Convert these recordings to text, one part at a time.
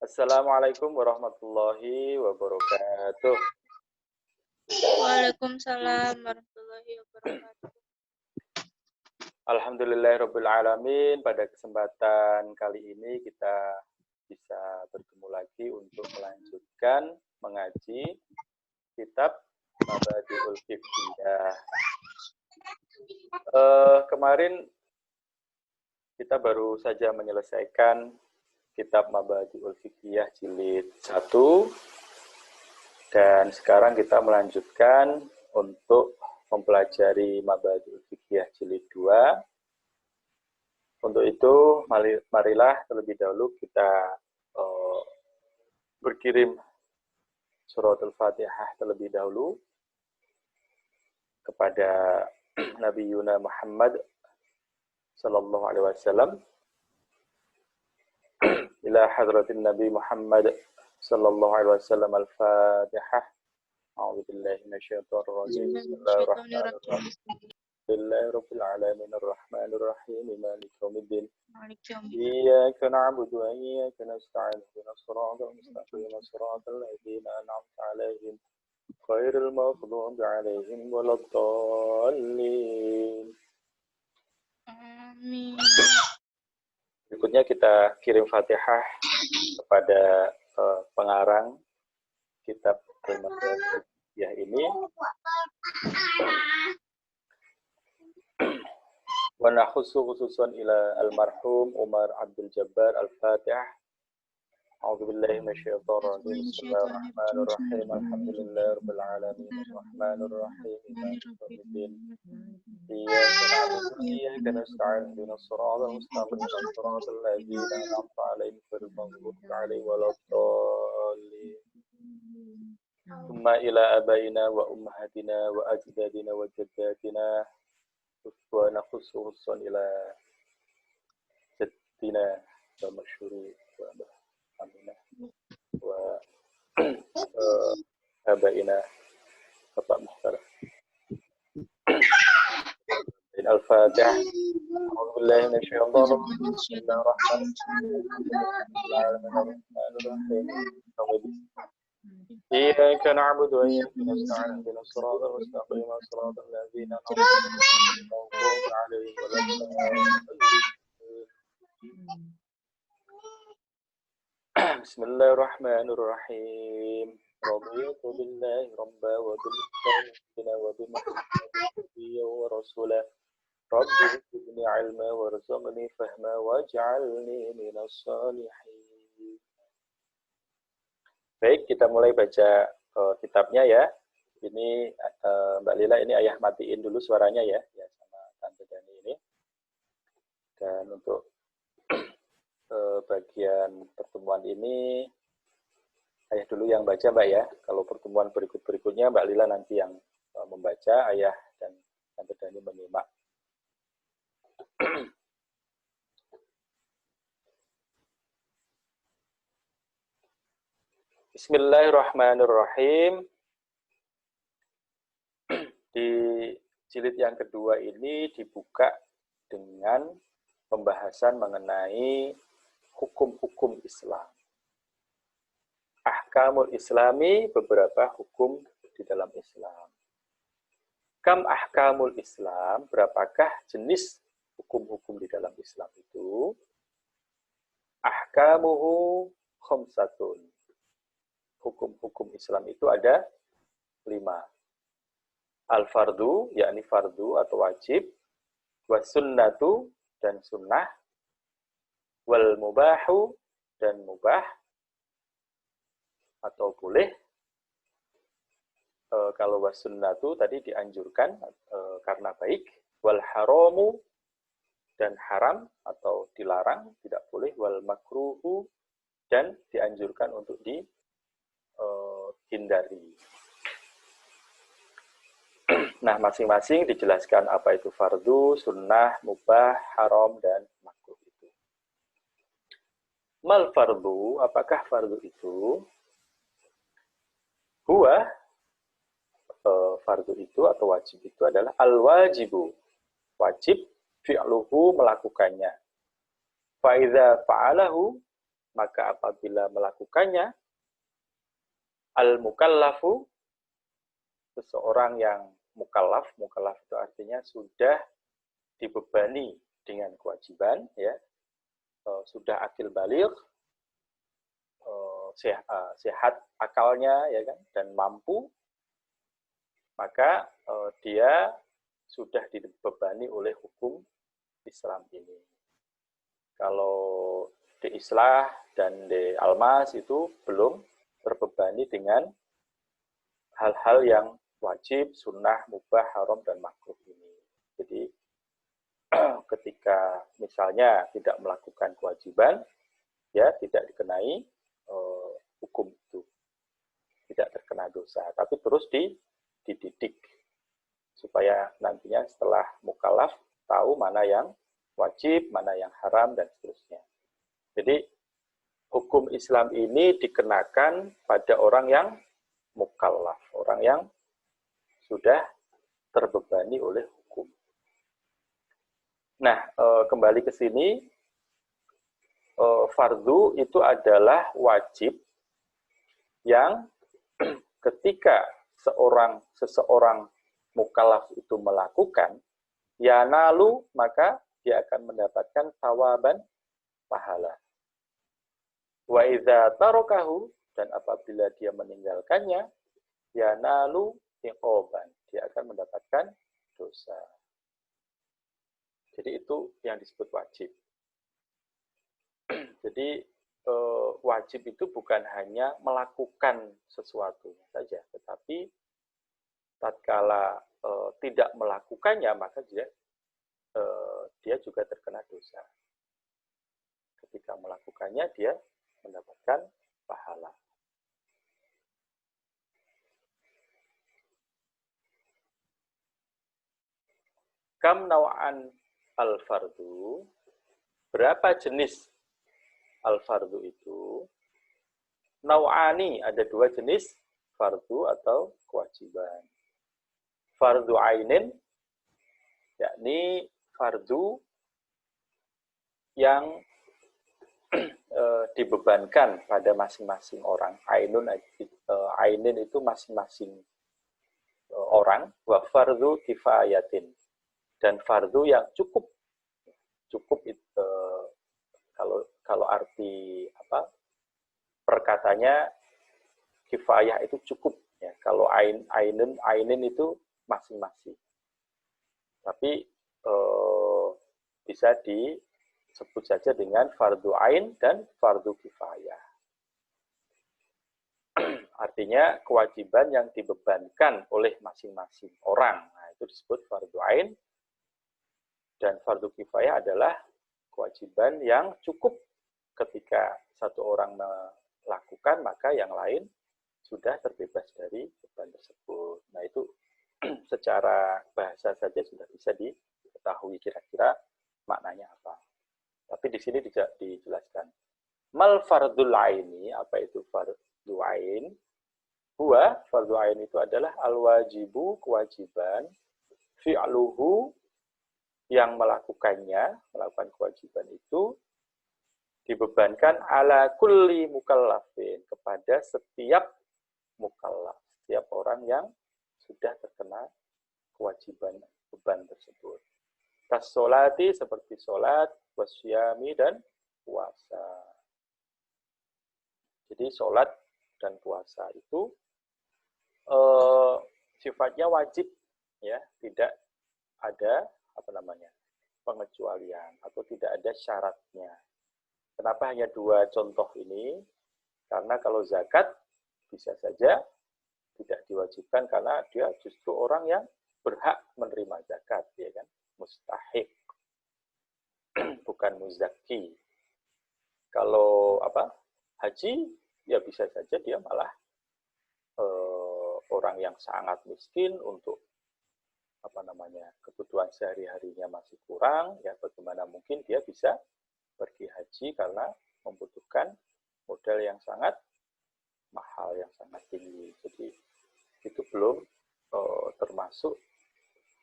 Assalamualaikum warahmatullahi wabarakatuh. Waalaikumsalam warahmatullahi wabarakatuh. Alhamdulillahirabbil alamin. Pada kesempatan kali ini kita bisa bertemu lagi untuk melanjutkan mengaji kitab Mabadi'ul Fiqhiyah. Kemarin kita baru saja menyelesaikan kitab Mabadi'ul Fiqhiyah jilid 1 dan sekarang kita melanjutkan untuk mempelajari Mabadi'ul Fiqhiyah jilid 2. Untuk itu marilah terlebih dahulu kita berkirim suratul Fatihah terlebih dahulu kepada Nabi Yuna Muhammad sallallahu alaihi wasallam. Ila hadratin Nabi Muhammad sallallahu alaihi wasallam al-Fatihah. A'udzu billahi minasyaitonir rajim. Bismillahirrahmanirrahim. Alhamdulillahirabbil alamin arrahmanir rahim maliki yaumiddin. Iyyaka na'budu wa iyyaka nasta'in ihdinas siratal mustaqim siratal ladzina an'amta 'alaihim ghairil maghdubi 'alaihim waladdallin. Amin. Berikutnya kita kirim Fatihah kepada pengarang kitab Al-Mabadi'iyah ini. Wa nakhussu khususan ila al-marhum Umar Abdul Jabbar Al-Fatihah. A'udzu billahi minasyaitonir rajim. Bismillahirrahmanirrahim. Alhamdulillahirabbil alamin arrahmanir rahim maliki yaumiddin. Iyyaka na'budu wa iyyaka nasta'in ihdinas siratal mustaqim siratal ladzina an'amta 'alaihim ghairil maghdubi 'alaihim waladdallin. Tsumma ila abaina wa ummahatina wa ajdadina wa jaddatina wa nakhussu khususan ila jaddina wa masyhuri wa aminah wa abaina Bapak Muhtaram. Al-Fatihah. A'udzu billahi minasyaitonir rajim. Bismillahirrahmanirrahim. Iyyaka na'budu wa iyyaka nasta'in ihdinas siratal mustaqim siratal ladzina an'amta 'alaihim Bismillahirrahmanirrahim. Raditu billahi rabba wa bil islami wa bi Muhammadin wa rasulah. Rabbi zidni 'ilma warzuqni fahma waj'alni minas shalihin. Baik, kita mulai baca kitabnya ya. Ini Mbak Lila, ini ayah matiin dulu suaranya ya sama Tante Dani ini. Dan untuk bagian pertemuan ini ayah dulu yang baca Mbak ya. Kalau pertemuan berikutnya Mbak Lila nanti yang membaca, ayah dan Tante Dani menyimak. Bismillahirrahmanirrahim. Di jilid yang kedua ini dibuka dengan pembahasan mengenai hukum-hukum Islam. Ahkamul Islami, beberapa hukum di dalam Islam. Kam ahkamul Islam, berapakah jenis hukum-hukum di dalam Islam itu? Ahkamuhu khamsatun. Hukum-hukum Islam itu ada 5. Al-fardu, yakni fardu atau wajib, was-sunnatu, dan sunnah, wal mubahu, dan mubah, atau boleh. Kalau was-sunnatu tadi dianjurkan karena baik, wal haramu, dan haram atau dilarang, tidak boleh, wal makruhu, dan dianjurkan untuk dihindari. Nah, masing-masing dijelaskan apa itu fardu, sunnah, mubah, haram, dan makruh itu. Mal fardu, apakah fardu itu? Huwa, fardu itu atau wajib itu adalah al-wajibu. Wajib fi'luhu, melakukannya. Fa'idha fa'alahu, maka apabila melakukannya, al-mukallafu, seseorang yang mukallaf itu artinya sudah dibebani dengan kewajiban, ya, sudah akil baligh, sehat akalnya, ya kan, dan mampu, maka dia sudah dibebani oleh hukum Islam ini. Kalau di Islah dan di Almas itu belum terbebani dengan hal-hal yang wajib, sunnah, mubah, haram, dan makruh ini. Jadi ketika misalnya tidak melakukan kewajiban, ya tidak dikenai hukum itu, tidak terkena dosa, tapi terus dididik supaya nantinya setelah mukallaf tahu mana yang wajib, mana yang haram, dan seterusnya. Jadi hukum Islam ini dikenakan pada orang yang mukallaf, orang yang sudah terbebani oleh hukum. Nah, kembali ke sini, fardu itu adalah wajib yang ketika seseorang mukallaf itu melakukan, ya nalu, maka dia akan mendapatkan thawaban, pahala. Wa idza tarakahu, dan apabila dia meninggalkannya, ya nalu iqoban, dia akan mendapatkan dosa. Jadi itu yang disebut wajib. Jadi wajib itu bukan hanya melakukan sesuatu saja, tetapi tatkala tidak melakukannya, maka dia juga terkena dosa. Ketika melakukannya, dia mendapatkan pahala. Kam naw'an al-fardu, berapa jenis al-fardu itu? Naw'ani, ada dua jenis fardu atau kewajiban. Fardu ainin, yakni fardu yang dibebankan pada masing-masing orang. Ainin itu masing-masing orang. Wa fardu kifayatin, dan fardu yang cukup itu, kalau arti perkatanya kifayah itu cukup, ya. Kalau ainin itu masing-masing. Tapi bisa disebut saja dengan fardu ain dan fardu kifayah. Artinya kewajiban yang dibebankan oleh masing-masing orang. Nah, itu disebut fardu ain. Dan fardu kifayah adalah kewajiban yang cukup ketika satu orang melakukan, maka yang lain sudah terbebas dari beban tersebut. Nah, itu secara bahasa saja sudah bisa diketahui kira-kira maknanya apa. Tapi di sini tidak dijelaskan. Mal fardul aini, apa itu fardu ain? Fardu ain itu adalah al-wajibu, kewajiban, fi'luhu, yang melakukan kewajiban itu dibebankan ala kulli mukallafin, kepada setiap mukallaf, setiap orang yang sudah terkena kewajiban beban tersebut. Kas-sholati, seperti sholat, wasyami, dan puasa. Jadi sholat dan puasa itu sifatnya wajib, ya, tidak ada pengecualian atau tidak ada syaratnya. Kenapa hanya dua contoh ini? Karena kalau zakat bisa saja tidak diwajibkan karena dia justru orang yang berhak menerima zakat, ya kan? Mustahik, bukan muzaki. Kalau haji, ya bisa saja dia malah orang yang sangat miskin, untuk kebutuhan sehari-harinya masih kurang, ya bagaimana mungkin dia bisa pergi haji karena membutuhkan modal yang sangat mahal, yang sangat tinggi. Jadi itu belum termasuk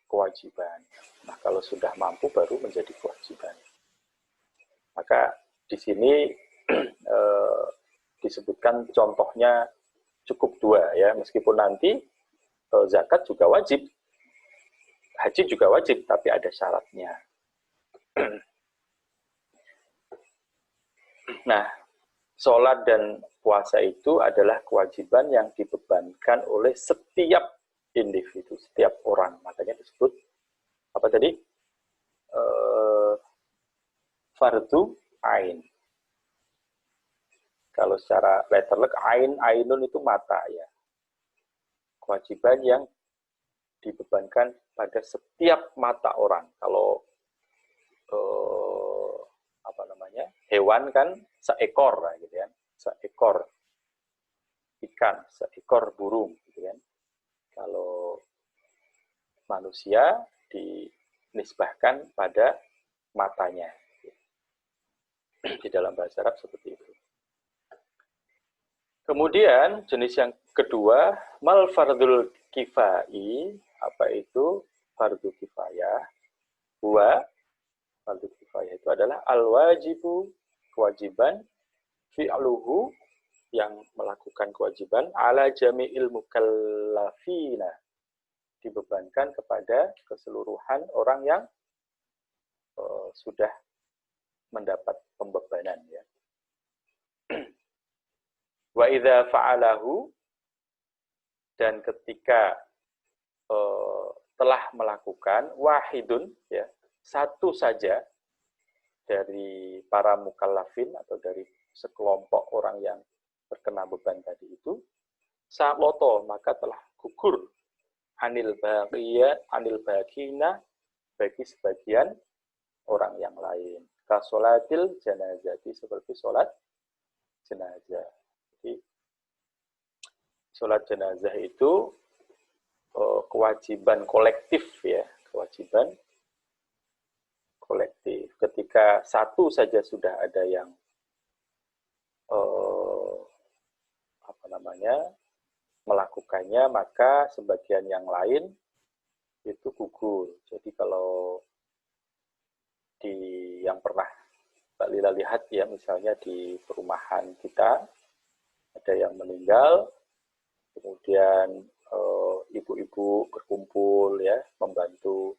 kewajiban. Nah, kalau sudah mampu baru menjadi kewajiban. Maka di sini disebutkan contohnya cukup 2 ya, meskipun nanti zakat juga wajib, haji juga wajib, tapi ada syaratnya. Nah, sholat dan puasa itu adalah kewajiban yang dibebankan oleh setiap individu, setiap orang. Makanya disebut apa tadi? Fardu ain. Kalau secara letterlek, ainun itu mata ya. Kewajiban yang dibebankan pada setiap mata orang. Kalau hewan kan seekor lah gitu kan, seekor ikan, seekor burung gitu kan. Kalau manusia dinisbahkan pada matanya. Di dalam bahasa Arab seperti itu. Kemudian jenis yang kedua, mal fardul kifai, apa itu fardu kifayah? Fardu kifayah itu adalah al-wajibu, kewajiban, fi'luhu, yang melakukan kewajiban, ala jami'il mukallafina, dibebankan kepada keseluruhan orang yang sudah mendapat pembebanan ya. Wa idza fa'alahu, dan ketika telah melakukan, wahidun ya, satu saja dari para mukallafin atau dari sekelompok orang yang terkena beban tadi itu, sa'loto, maka telah gugur anil bagina, bagi sebagian orang yang lain. Kasolatil janazati, seperti sholat jenazah. Jadi sholat jenazah itu kewajiban kolektif ya, kewajiban kolektif. Ketika satu saja sudah ada yang melakukannya, maka sebagian yang lain itu gugur. Jadi kalau yang pernah Mbak Lila lihat ya, misalnya di perumahan kita ada yang meninggal, kemudian ibu-ibu berkumpul ya, membantu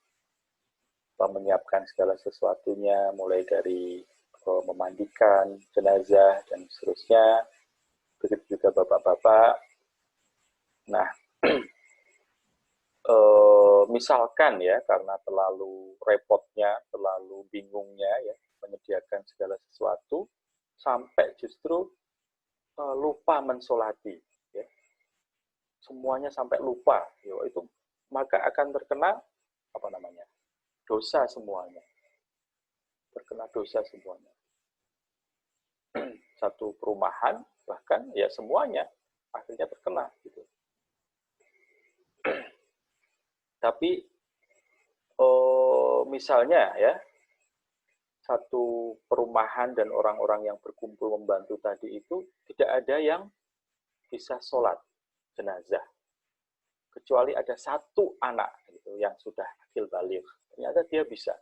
menyiapkan segala sesuatunya, mulai dari memandikan jenazah dan seterusnya, begitu juga bapak-bapak. Nah, misalkan ya, karena terlalu repotnya, terlalu bingungnya ya, menyediakan segala sesuatu, sampai justru lupa mensolati, ya. Semuanya sampai lupa, ya, itu maka akan terkena dosa semuanya, terkena dosa semuanya. Satu perumahan bahkan ya semuanya akhirnya terkena gitu. Tapi misalnya ya, satu perumahan dan orang-orang yang berkumpul membantu tadi itu tidak ada yang bisa sholat jenazah, kecuali ada satu anak gitu, yang sudah akil baligh, ternyata dia bisa.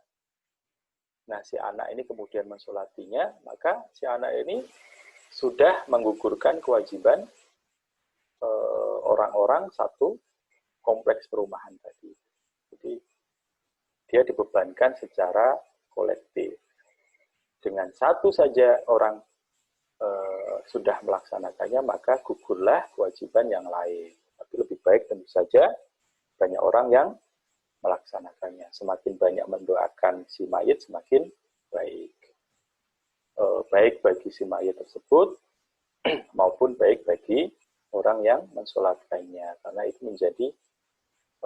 Nah, si anak ini kemudian mensolatinya, maka si anak ini sudah menggugurkan kewajiban orang-orang satu kompleks perumahan tadi. Jadi dia dibebankan secara kolektif. Dengan satu saja orang sudah melaksanakannya, maka gugurlah kewajiban yang lain. Tapi lebih baik tentu saja banyak orang yang melaksanakannya. Semakin banyak mendoakan si mayit, semakin baik. Baik bagi si mayit tersebut, maupun baik bagi orang yang mensolatkannya. Karena itu menjadi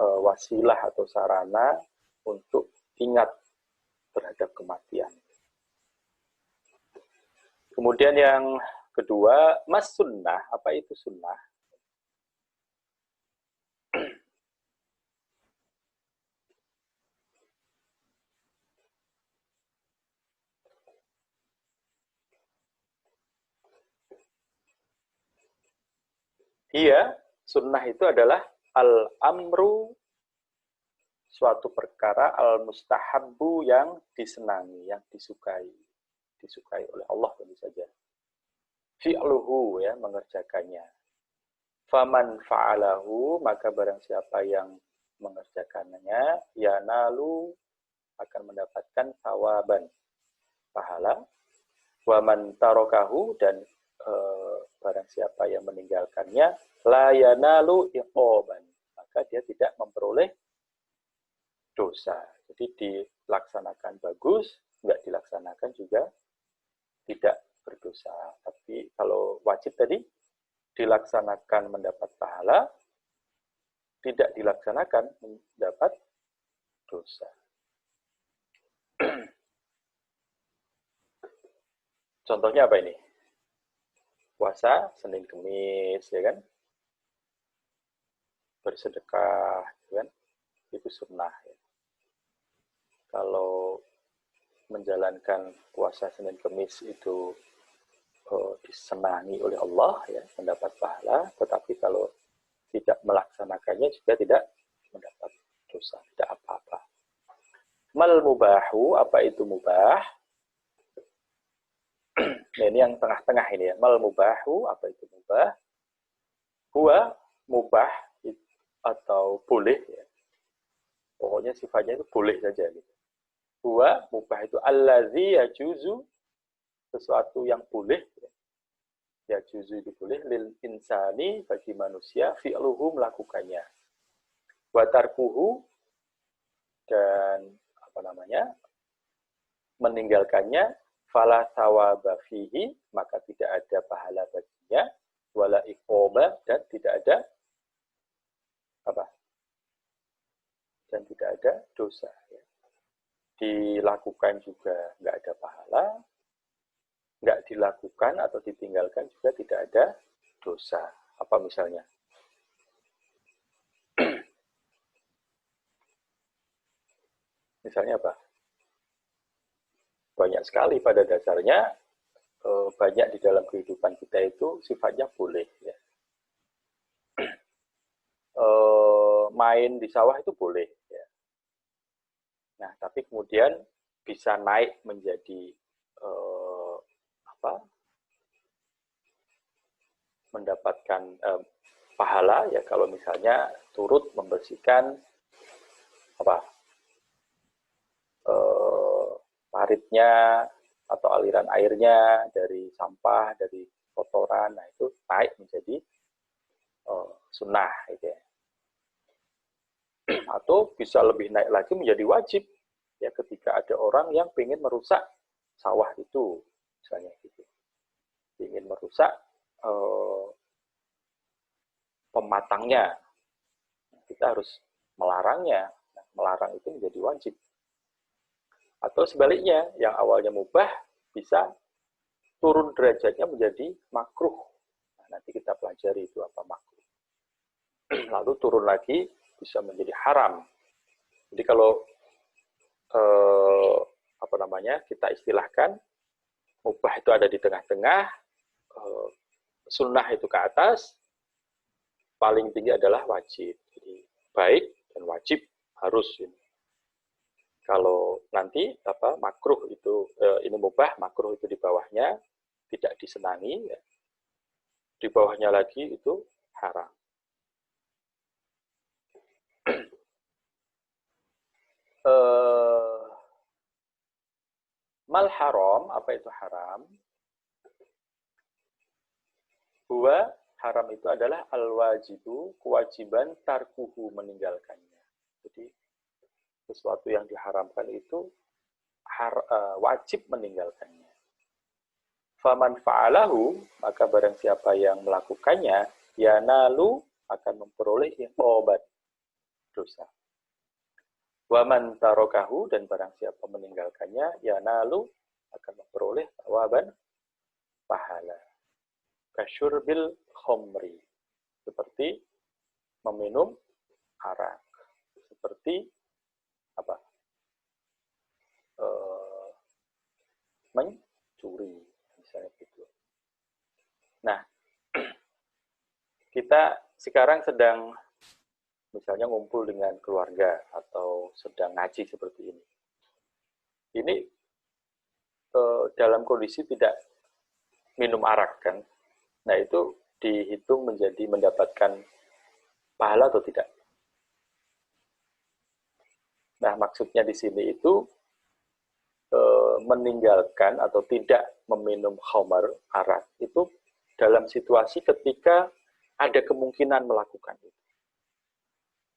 wasilah atau sarana untuk ingat terhadap kematian. Kemudian yang kedua, mas sunnah. Apa itu sunnah? Iya, sunnah itu adalah al-amru, suatu perkara, al-mustahabbu, yang disenangi, yang disukai oleh Allah tentu saja. fi'luhu ya, mengerjakannya. Faman fa'alahu, maka barang siapa yang mengerjakannya, yanalu, akan mendapatkan sawaban, pahala. Waman tarokahu, dan barang siapa yang meninggalkannya, la yanalu iqoban, maka dia tidak memperoleh dosa. Jadi dilaksanakan bagus, nggak dilaksanakan juga tidak berdosa. Tapi kalau wajib tadi, dilaksanakan mendapat pahala, tidak dilaksanakan mendapat dosa. Contohnya apa ini? Puasa Senin Kemis, ya kan? Bersedekah, ya kan? Itu sunnah. Ya. Kalau menjalankan puasa Senin Kemis itu disenangi oleh Allah, ya, mendapat pahala. Tetapi kalau tidak melaksanakannya juga tidak mendapat dosa, tidak apa-apa. Mal mubahu, apa itu mubah? Nah, ini yang tengah-tengah ini ya. Mal mubahu, apa itu mubah? Huwa mubah atau boleh ya. Pokoknya sifatnya itu boleh saja gitu. Huwa mubah itu allazi yajuzu, sesuatu yang boleh ya. Yajuzu itu boleh lil insani, bagi manusia, fi'luhu, melakukannya. Wa tarkuhu, dan apa namanya? Meninggalkannya, fala thawaba fihi, maka tidak ada pahala baginya, wala iqoba, dan tidak ada apa? Dan tidak ada dosa. Ya. Dilakukan juga nggak ada pahala, nggak dilakukan atau ditinggalkan juga tidak ada dosa. Apa misalnya? Misalnya apa? Banyak sekali pada dasarnya, banyak di dalam kehidupan kita itu sifatnya boleh. Ya. Main di sawah itu boleh. Ya. Nah, tapi kemudian bisa naik menjadi mendapatkan pahala ya kalau misalnya turut membersihkan paritnya atau aliran airnya dari sampah, dari kotoran. Nah, itu naik menjadi sunnah gitu ya. Atau bisa lebih naik lagi menjadi wajib ya, ketika ada orang yang ingin merusak sawah itu misalnya gitu, ingin merusak pematangnya, kita harus melarangnya. Nah, melarang itu menjadi wajib. Atau sebaliknya, yang awalnya mubah bisa turun derajatnya menjadi makruh. Nah, nanti kita pelajari itu apa makruh. Lalu turun lagi bisa menjadi haram. Jadi kalau kita istilahkan mubah itu ada di tengah-tengah, sunnah itu ke atas, paling tinggi adalah wajib. Jadi baik dan wajib harus ini. Kalau nanti makruh itu ini mubah, makruh itu di bawahnya tidak disenangi, ya. Di bawahnya lagi itu haram. Mal haram, apa itu haram? Huwa, haram itu adalah al-wajibu, kewajiban tarkuhu, meninggalkannya. Jadi sesuatu yang diharamkan itu wajib meninggalkannya. Faman fa'alahu, maka barang siapa yang melakukannya, yanalu, akan memperoleh iqobat, dosa. Waman tarokahu, dan barang siapa meninggalkannya, yanalu, akan memperoleh tawaban, pahala. Kasyurbil khomri, seperti meminum arak, seperti mencuri, misalnya gitu. Nah, kita sekarang sedang misalnya ngumpul dengan keluarga atau sedang ngaji seperti ini. Ini dalam kondisi tidak minum arak kan. Nah itu dihitung menjadi mendapatkan pahala atau tidak? Nah maksudnya di sini itu meninggalkan atau tidak meminum khamar, arak, itu dalam situasi ketika ada kemungkinan melakukan itu.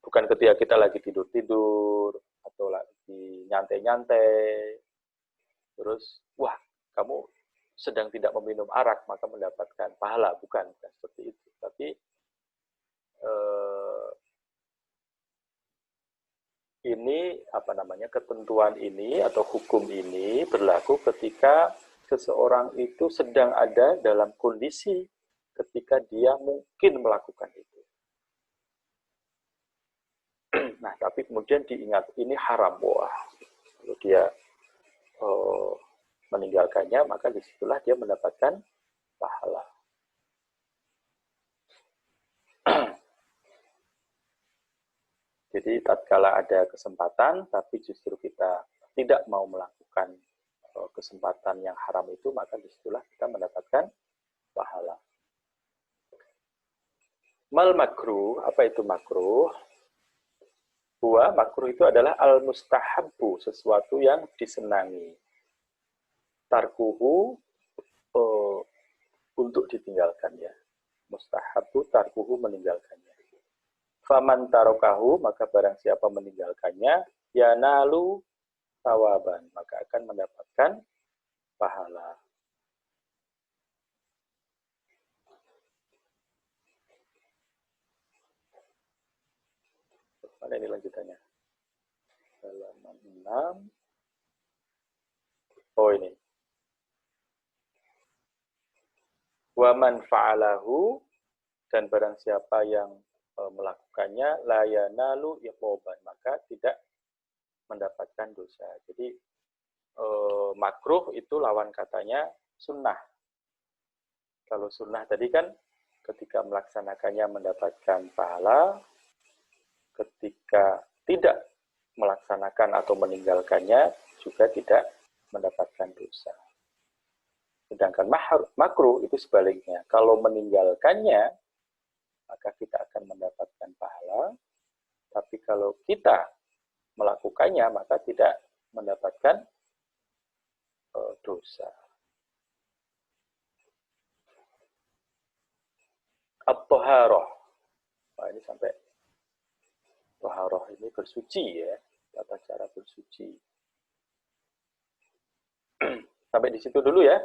Bukan ketika kita lagi tidur-tidur, atau lagi nyantai-nyantai, terus, wah, kamu sedang tidak meminum arak, maka mendapatkan pahala. Bukan seperti itu. Tapi ini ketentuan ini atau hukum ini berlaku ketika seseorang itu sedang ada dalam kondisi ketika dia mungkin melakukan itu. Nah, tapi kemudian diingat ini haram, wah. Kalau dia meninggalkannya, maka disitulah dia mendapatkan pahala. Jadi tatkala ada kesempatan, tapi justru kita tidak mau melakukan kesempatan yang haram itu, maka disitulah kita mendapatkan pahala. Mal makruh, apa itu makruh? Makruh itu adalah al-mustahabbu, sesuatu yang disenangi. Tarkuhu, untuk ditinggalkannya. Mustahabbu tarkuhu, meninggalkannya. Faman tarokahu, maka barang siapa meninggalkannya, yanalu tawaban, maka akan mendapatkan pahala. Mana ini lanjutannya? Halaman 6. Oh ini. Waman fa'alahu, dan barang siapa yang melakukannya, la yanalu iqoban, maka tidak mendapatkan dosa. Jadi makruh itu lawan katanya sunnah. Kalau sunnah tadi kan ketika melaksanakannya mendapatkan pahala, ketika tidak melaksanakan atau meninggalkannya juga tidak mendapatkan dosa. Sedangkan makruh itu sebaliknya. Kalau meninggalkannya, maka kita akan mendapatkan pahala. Tapi kalau kita melakukannya, maka tidak mendapatkan dosa. At-Taharah. Nah, ini sampai Taharah ini bersuci ya. Tata cara bersuci. Sampai di situ dulu ya.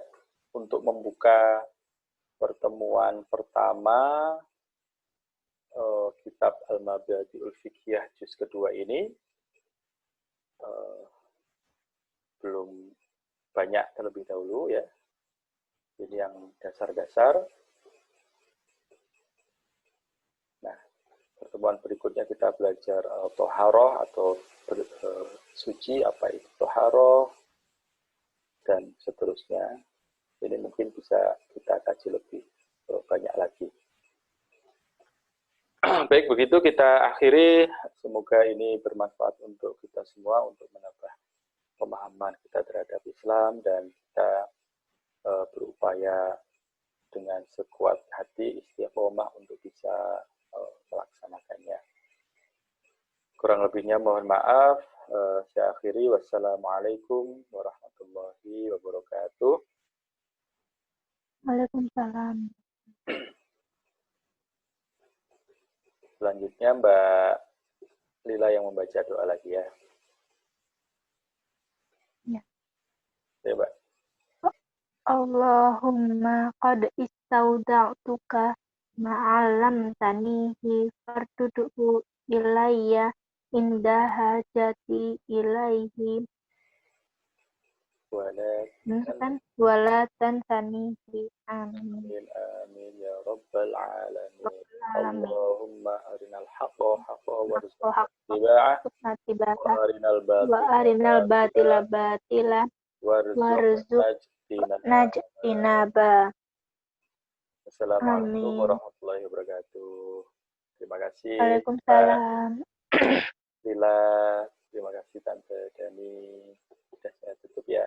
Untuk membuka pertemuan pertama kitab Al-Mabadi'ul Fiqhiyah juz kedua ini. Belum banyak terlebih dahulu ya. Ini yang dasar-dasar. Nah, pertemuan berikutnya kita belajar Toharoh atau suci, apa itu Toharoh, dan seterusnya. Ini mungkin bisa kita kaji lebih banyak lagi. Baik, begitu kita akhiri. Semoga ini bermanfaat untuk kita semua, untuk menambah pemahaman kita terhadap Islam, dan kita berupaya dengan sekuat hati istiqomah untuk bisa melaksanakannya. Kurang lebihnya mohon maaf. Saya akhiri. Wassalamualaikum warahmatullahi wabarakatuh. Waalaikumsalam. Selanjutnya Mbak Lila yang membaca doa lagi ya. Ya. Ya, Mbak. Allahumma qad istauda'tuka ma'alam tanihi farduduhu ilayya inda hajati ilaihi wala tansanihi. Amin. Amin ya rabbal alamin. Allahumma arinal haqqa haqqa warzuqna ittiba'ah wa arinal batila batila warzuqna ijtinaba. Assalamualaikum warahmatullahi wabarakatuh. Terima kasih. Waalaikumsalam. Lila, terima kasih Tante Dani. Sudah saya tutup ya.